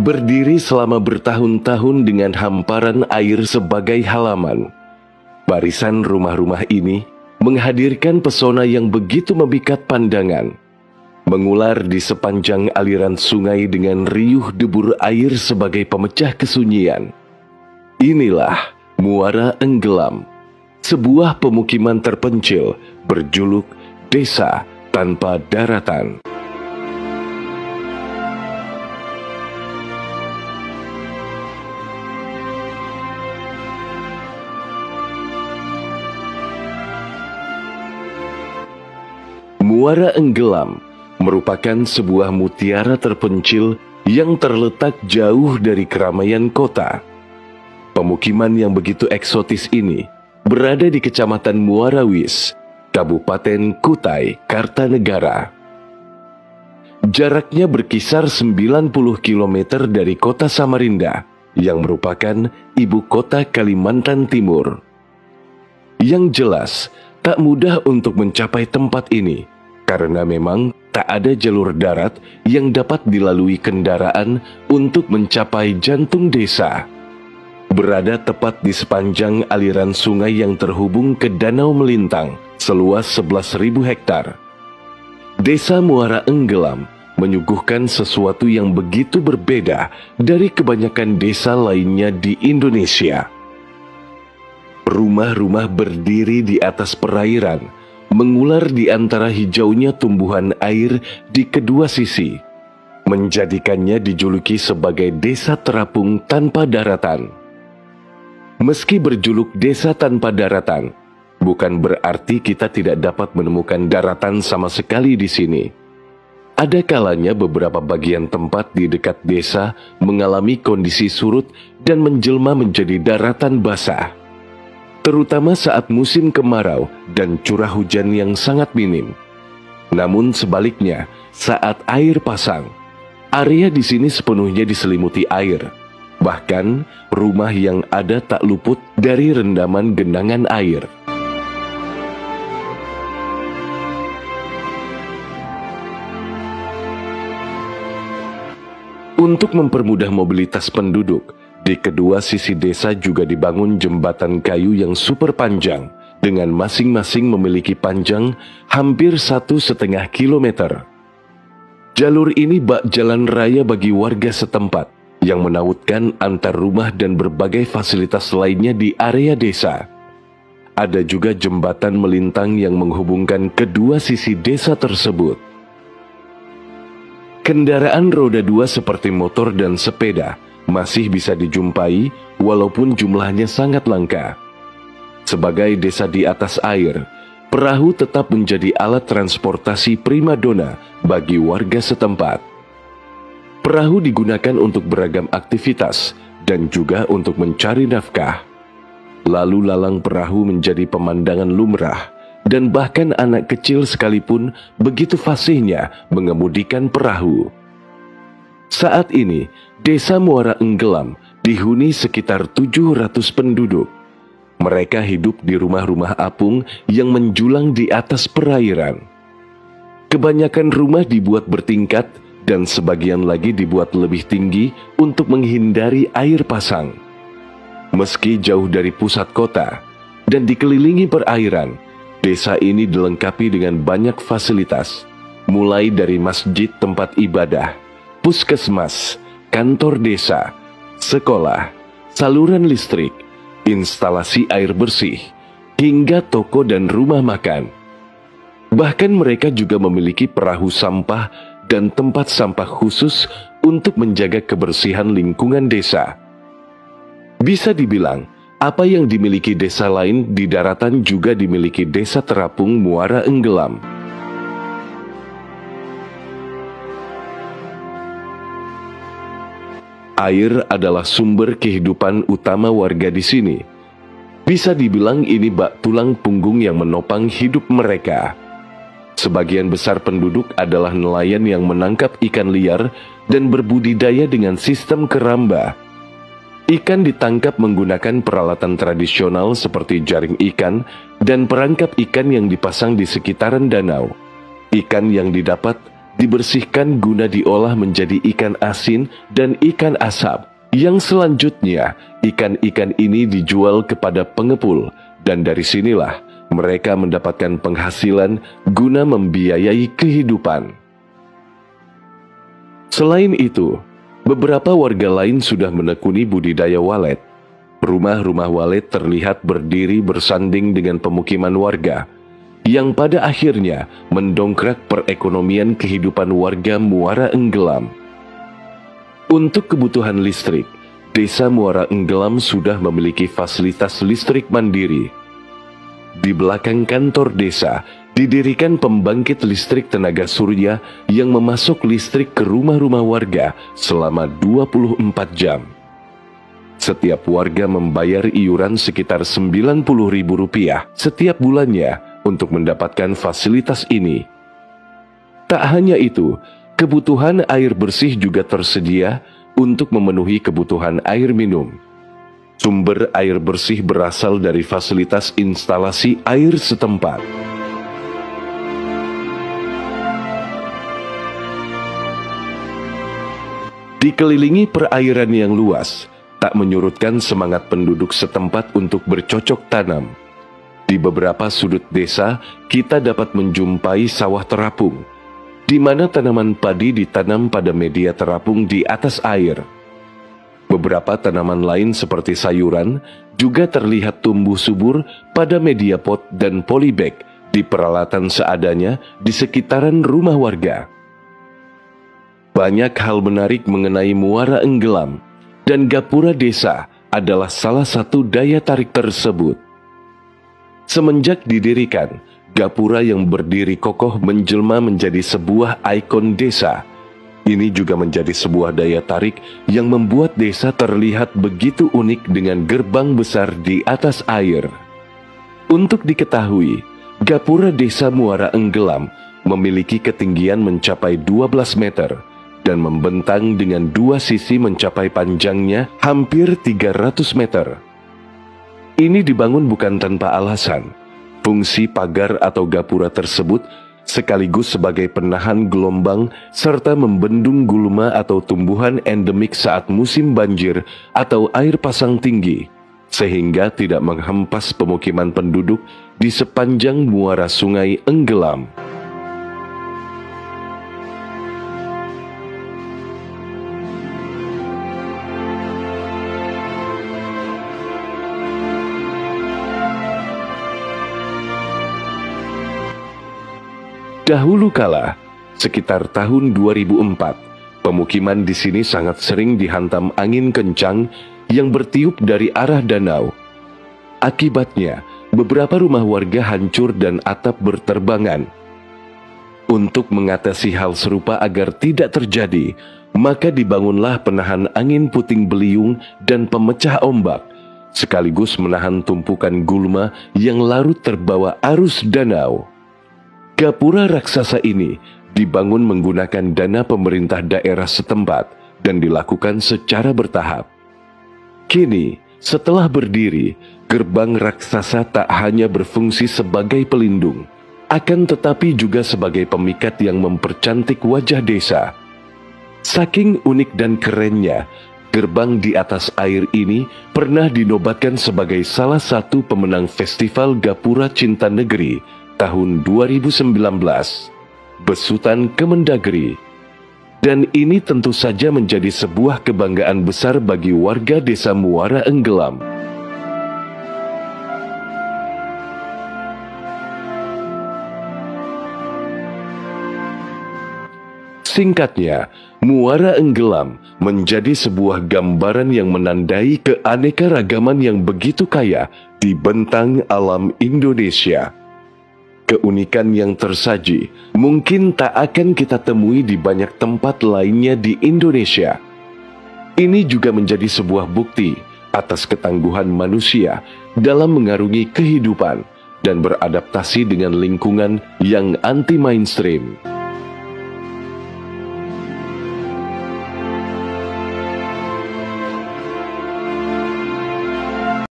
Berdiri selama bertahun-tahun dengan hamparan air sebagai halaman, barisan rumah-rumah ini menghadirkan pesona yang begitu memikat pandangan. Mengular di sepanjang aliran sungai dengan riuh debur air sebagai pemecah kesunyian. Inilah Muara Enggelam, sebuah pemukiman terpencil berjuluk Desa Tanpa Daratan. Muara Enggelam merupakan sebuah mutiara terpencil yang terletak jauh dari keramaian kota. Pemukiman yang begitu eksotis ini berada di Kecamatan Muarawis, Kabupaten Kutai Kartanegara. Jaraknya berkisar 90 km dari kota Samarinda, yang merupakan ibu kota Kalimantan Timur. Yang jelas, tak mudah untuk mencapai tempat ini, karena memang tak ada jalur darat yang dapat dilalui kendaraan untuk mencapai jantung desa. Berada tepat di sepanjang aliran sungai yang terhubung ke Danau Melintang seluas 11.000 hektar. Desa Muara Enggelam menyuguhkan sesuatu yang begitu berbeda dari kebanyakan desa lainnya di Indonesia. Rumah-rumah berdiri di atas perairan, mengular di antara hijaunya tumbuhan air di kedua sisi, menjadikannya dijuluki sebagai desa terapung tanpa daratan. Meski berjuluk desa tanpa daratan, bukan berarti kita tidak dapat menemukan daratan sama sekali di sini. Ada kalanya beberapa bagian tempat di dekat desa mengalami kondisi surut dan menjelma menjadi daratan basah, terutama saat musim kemarau dan curah hujan yang sangat minim. Namun sebaliknya, saat air pasang, area di sini sepenuhnya diselimuti air. Bahkan, rumah yang ada tak luput dari rendaman genangan air. Untuk mempermudah mobilitas penduduk, di kedua sisi desa juga dibangun jembatan kayu yang super panjang, dengan masing-masing memiliki panjang hampir 1,5 kilometer. Jalur ini bak jalan raya bagi warga setempat, yang menautkan antar rumah dan berbagai fasilitas lainnya di area desa. Ada juga jembatan melintang yang menghubungkan kedua sisi desa tersebut. Kendaraan roda 2 seperti motor dan sepeda masih bisa dijumpai walaupun jumlahnya sangat langka. Sebagai desa di atas air, perahu tetap menjadi alat transportasi primadona bagi warga setempat. Perahu digunakan untuk beragam aktivitas dan juga untuk mencari nafkah. Lalu lalang perahu menjadi pemandangan lumrah, dan bahkan anak kecil sekalipun begitu fasihnya mengemudikan perahu. Saat ini, Desa Muara Enggelam dihuni sekitar 700 penduduk. Mereka hidup di rumah-rumah apung yang menjulang di atas perairan. Kebanyakan rumah dibuat bertingkat dan sebagian lagi dibuat lebih tinggi untuk menghindari air pasang. Meski jauh dari pusat kota dan dikelilingi perairan, desa ini dilengkapi dengan banyak fasilitas, mulai dari masjid tempat ibadah, puskesmas, kantor desa, sekolah, saluran listrik, instalasi air bersih, hingga toko dan rumah makan. Bahkan mereka juga memiliki perahu sampah dan tempat sampah khusus untuk menjaga kebersihan lingkungan desa. Bisa dibilang, apa yang dimiliki desa lain di daratan juga dimiliki desa terapung Muara Enggelam. Air adalah sumber kehidupan utama warga di sini. Bisa dibilang ini bak tulang punggung yang menopang hidup mereka. Sebagian besar penduduk adalah nelayan yang menangkap ikan liar dan berbudidaya dengan sistem keramba. Ikan ditangkap menggunakan peralatan tradisional seperti jaring ikan dan perangkap ikan yang dipasang di sekitaran danau. Ikan yang didapat dibersihkan guna diolah menjadi ikan asin dan ikan asap. Yang selanjutnya, ikan-ikan ini dijual kepada pengepul, dan dari sinilah mereka mendapatkan penghasilan guna membiayai kehidupan. Selain itu, beberapa warga lain sudah menekuni budidaya walet. Rumah-rumah walet terlihat berdiri bersanding dengan pemukiman warga, yang pada akhirnya mendongkrak perekonomian kehidupan warga Muara Enggelam. Untuk kebutuhan listrik, Desa Muara Enggelam sudah memiliki fasilitas listrik mandiri. Di belakang kantor desa, didirikan pembangkit listrik tenaga surya yang memasok listrik ke rumah-rumah warga selama 24 jam. Setiap warga membayar iuran sekitar Rp90.000 setiap bulannya untuk mendapatkan fasilitas ini. Tak hanya itu, kebutuhan air bersih juga tersedia untuk memenuhi kebutuhan air minum. Sumber air bersih berasal dari fasilitas instalasi air setempat. Dikelilingi perairan yang luas, tak menyurutkan semangat penduduk setempat untuk bercocok tanam. Di beberapa sudut desa, kita dapat menjumpai sawah terapung, di mana tanaman padi ditanam pada media terapung di atas air. Beberapa tanaman lain seperti sayuran juga terlihat tumbuh subur pada media pot dan polybag di peralatan seadanya di sekitaran rumah warga. Banyak hal menarik mengenai Muara Enggelam, dan gapura desa adalah salah satu daya tarik tersebut. Semenjak didirikan, gapura yang berdiri kokoh menjelma menjadi sebuah ikon desa. Ini juga menjadi sebuah daya tarik yang membuat desa terlihat begitu unik dengan gerbang besar di atas air. Untuk diketahui, gapura desa Muara Enggelam memiliki ketinggian mencapai 12 meter dan membentang dengan dua sisi mencapai panjangnya hampir 300 meter. Ini dibangun bukan tanpa alasan. Fungsi pagar atau gapura tersebut sekaligus sebagai penahan gelombang serta membendung gulma atau tumbuhan endemik saat musim banjir atau air pasang tinggi, sehingga tidak menghempas pemukiman penduduk di sepanjang muara Sungai Enggelam. Dahulu kala, sekitar tahun 2004, pemukiman di sini sangat sering dihantam angin kencang yang bertiup dari arah danau. Akibatnya, beberapa rumah warga hancur dan atap berterbangan. Untuk mengatasi hal serupa agar tidak terjadi, maka dibangunlah penahan angin puting beliung dan pemecah ombak, sekaligus menahan tumpukan gulma yang larut terbawa arus danau. Gapura raksasa ini dibangun menggunakan dana pemerintah daerah setempat dan dilakukan secara bertahap. Kini, setelah berdiri, gerbang raksasa tak hanya berfungsi sebagai pelindung, akan tetapi juga sebagai pemikat yang mempercantik wajah desa. Saking unik dan kerennya, gerbang di atas air ini pernah dinobatkan sebagai salah satu pemenang Festival Gapura Cinta Negeri tahun 2019, besutan Kemendagri. Dan ini tentu saja menjadi sebuah kebanggaan besar bagi warga desa Muara Enggelam. Singkatnya, Muara Enggelam menjadi sebuah gambaran yang menandai keanekaragaman yang begitu kaya di bentang alam Indonesia. Keunikan yang tersaji mungkin tak akan kita temui di banyak tempat lainnya di Indonesia. Ini juga menjadi sebuah bukti atas ketangguhan manusia dalam mengarungi kehidupan dan beradaptasi dengan lingkungan yang anti-mainstream.